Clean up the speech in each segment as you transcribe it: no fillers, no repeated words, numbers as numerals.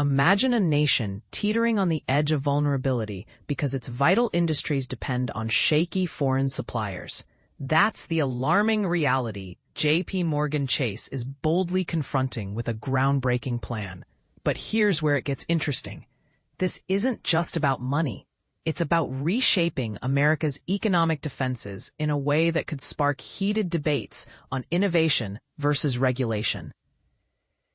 Imagine a nation teetering on the edge of vulnerability because its vital industries depend on shaky foreign suppliers. That's the alarming reality JPMorgan Chase is boldly confronting with a groundbreaking plan. But here's where it gets interesting. This isn't just about money. It's about reshaping America's economic defenses in a way that could spark heated debates on innovation versus regulation.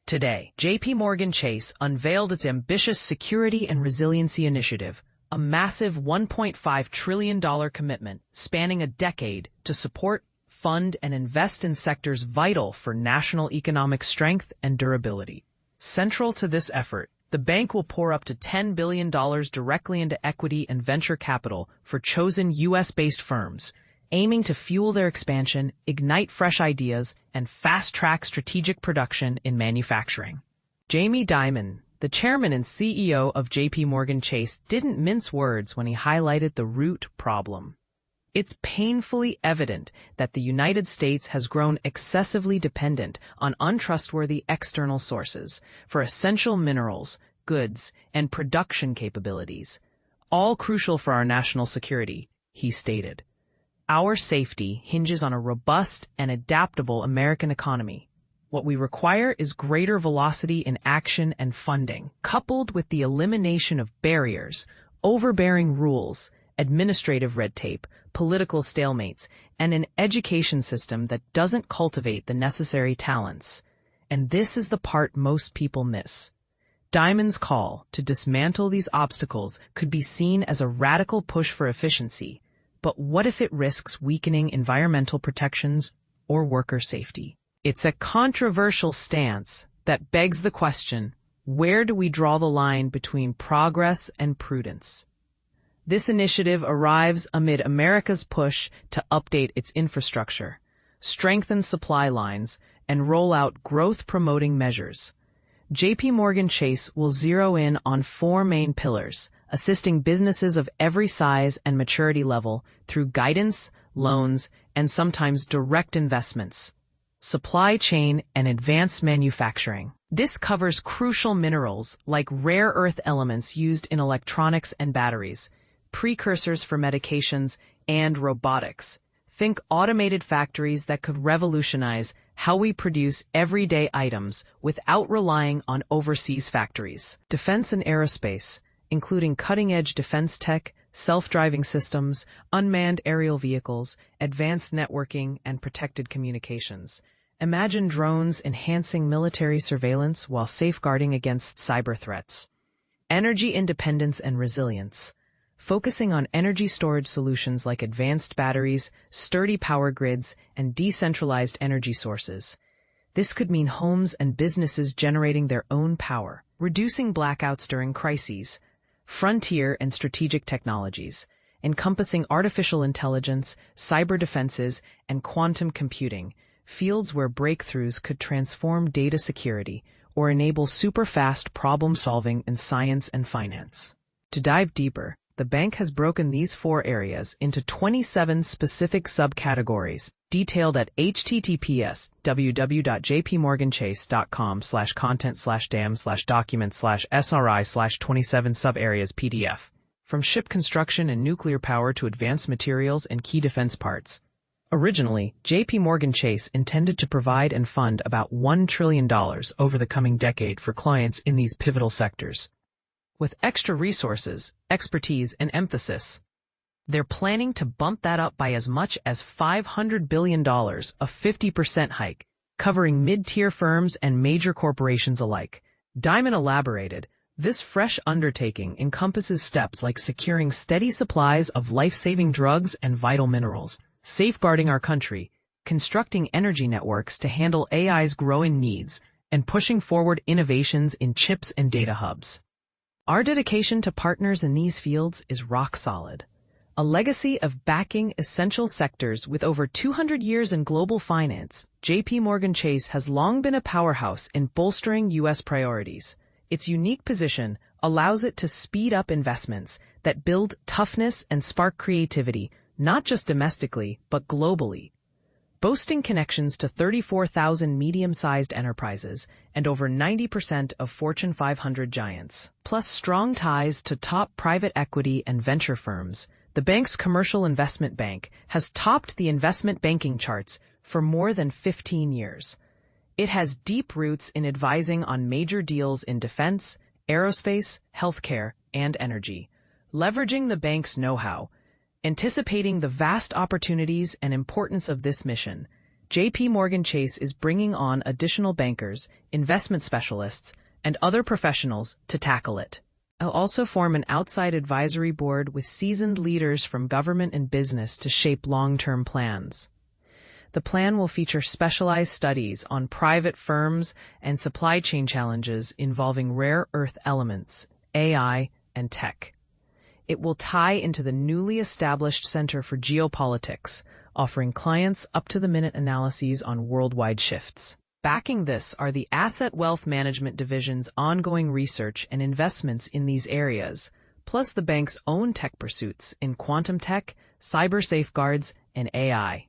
Today, JPMorgan Chase unveiled its ambitious Security and Resiliency Initiative, a massive $1.5 trillion commitment spanning a decade to support, fund, and invest in sectors vital for national economic strength and durability. Central to this effort, the bank will pour up to $10 billion directly into equity and venture capital for chosen U.S.-based firms, aiming to fuel their expansion, ignite fresh ideas, and fast-track strategic production in manufacturing. Jamie Dimon, the chairman and CEO of JPMorgan Chase, didn't mince words when he highlighted the root problem. It's painfully evident that the United States has grown excessively dependent on untrustworthy external sources for essential minerals, goods, and production capabilities, all crucial for our national security, he stated. Our safety hinges on a robust and adaptable American economy. What we require is greater velocity in action and funding, coupled with the elimination of barriers, overbearing rules, administrative red tape, political stalemates, and an education system that doesn't cultivate the necessary talents. And this is the part most people miss. Dimon's call to dismantle these obstacles could be seen as a radical push for efficiency, but what if it risks weakening environmental protections or worker safety? It's a controversial stance that begs the question, where do we draw the line between progress and prudence? This initiative arrives amid America's push to update its infrastructure, strengthen supply lines, and roll out growth-promoting measures. JPMorgan Chase will zero in on four main pillars, assisting businesses of every size and maturity level through guidance, loans, and sometimes direct investments. Supply chain and advanced manufacturing. This covers crucial minerals like rare earth elements used in electronics and batteries, precursors for medications, and robotics. Think automated factories that could revolutionize how we produce everyday items without relying on overseas factories. Defense and aerospace, including cutting-edge defense tech, self-driving systems, unmanned aerial vehicles, advanced networking, and protected communications. Imagine drones enhancing military surveillance while safeguarding against cyber threats. Energy independence and resilience, focusing on energy storage solutions like advanced batteries, sturdy power grids, and decentralized energy sources. This could mean homes and businesses generating their own power, reducing blackouts during crises. Frontier and strategic technologies, encompassing artificial intelligence, cyber defenses, and quantum computing, fields where breakthroughs could transform data security or enable super-fast problem-solving in science and finance. To dive deeper, the bank has broken these four areas into 27 specific subcategories, detailed at https://www.jpmorganchase.com/content/dam/document/sri/27 subareas PDF. From ship construction and nuclear power to advanced materials and key defense parts. Originally, JPMorgan Chase intended to provide and fund about $1 trillion over the coming decade for clients in these pivotal sectors. With extra resources, expertise, and emphasis, they're planning to bump that up by as much as $500 billion, a 50% hike, covering mid-tier firms and major corporations alike. Dimon elaborated, this fresh undertaking encompasses steps like securing steady supplies of life-saving drugs and vital minerals, safeguarding our country, constructing energy networks to handle AI's growing needs, and pushing forward innovations in chips and data hubs. Our dedication to partners in these fields is rock solid. A legacy of backing essential sectors with over 200 years in global finance, JPMorgan Chase has long been a powerhouse in bolstering U.S. priorities. Its unique position allows it to speed up investments that build toughness and spark creativity, not just domestically, but globally. boasting connections to 34,000 medium-sized enterprises and over 90% of Fortune 500 giants, plus strong ties to top private equity and venture firms. The bank's commercial investment bank has topped the investment banking charts for more than 15 years. It has deep roots in advising on major deals in defense, aerospace, healthcare, and energy. Leveraging the bank's know-how, anticipating the vast opportunities and importance of this mission, JPMorgan Chase is bringing on additional bankers, investment specialists, and other professionals to tackle it. I'll also form an outside advisory board with seasoned leaders from government and business to shape long-term plans. The plan will feature specialized studies on private firms and supply chain challenges involving rare earth elements, AI, and tech. It will tie into the newly established Center for Geopolitics, offering clients up-to-the-minute analyses on worldwide shifts. Backing this are the Asset Wealth Management Division's ongoing research and investments in these areas, plus the bank's own tech pursuits in quantum tech, cyber safeguards, and AI.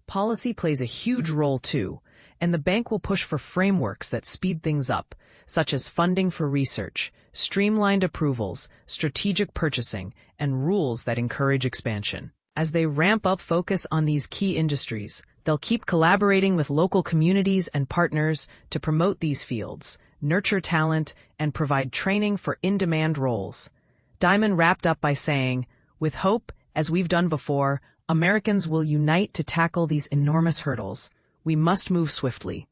Policy plays a huge role too, and the bank will push for frameworks that speed things up, such as funding for research, streamlined approvals, strategic purchasing, and rules that encourage expansion. As they ramp up focus on these key industries, they'll keep collaborating with local communities and partners to promote these fields, nurture talent, and provide training for in-demand roles. Dimon wrapped up by saying, "With hope, as we've done before, Americans will unite to tackle these enormous hurdles. We must move swiftly."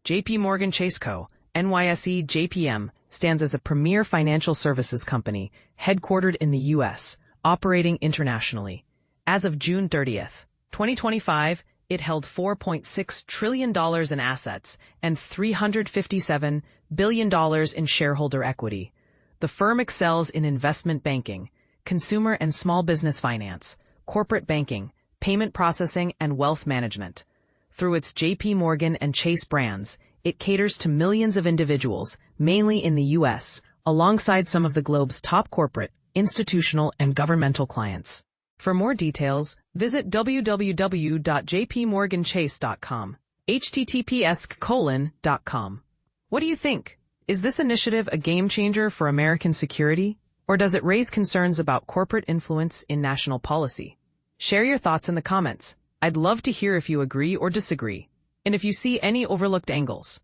JPMorgan Chase Co., NYSE JPM, stands as a premier financial services company headquartered in the U.S., operating internationally. As of June 30th, 2025, it held $4.6 trillion in assets and $357 billion in shareholder equity. The firm excels in investment banking, consumer and small business finance, corporate banking, payment processing, and wealth management. Through its JPMorgan and Chase brands, it caters to millions of individuals, mainly in the U.S., alongside some of the globe's top corporate, institutional, and governmental clients. For more details, visit www.jpmorganchase.com, https://.com. What do you think? Is this initiative a game changer for American security, or does it raise concerns about corporate influence in national policy? Share your thoughts in the comments. I'd love to hear if you agree or disagree, and if you see any overlooked angles.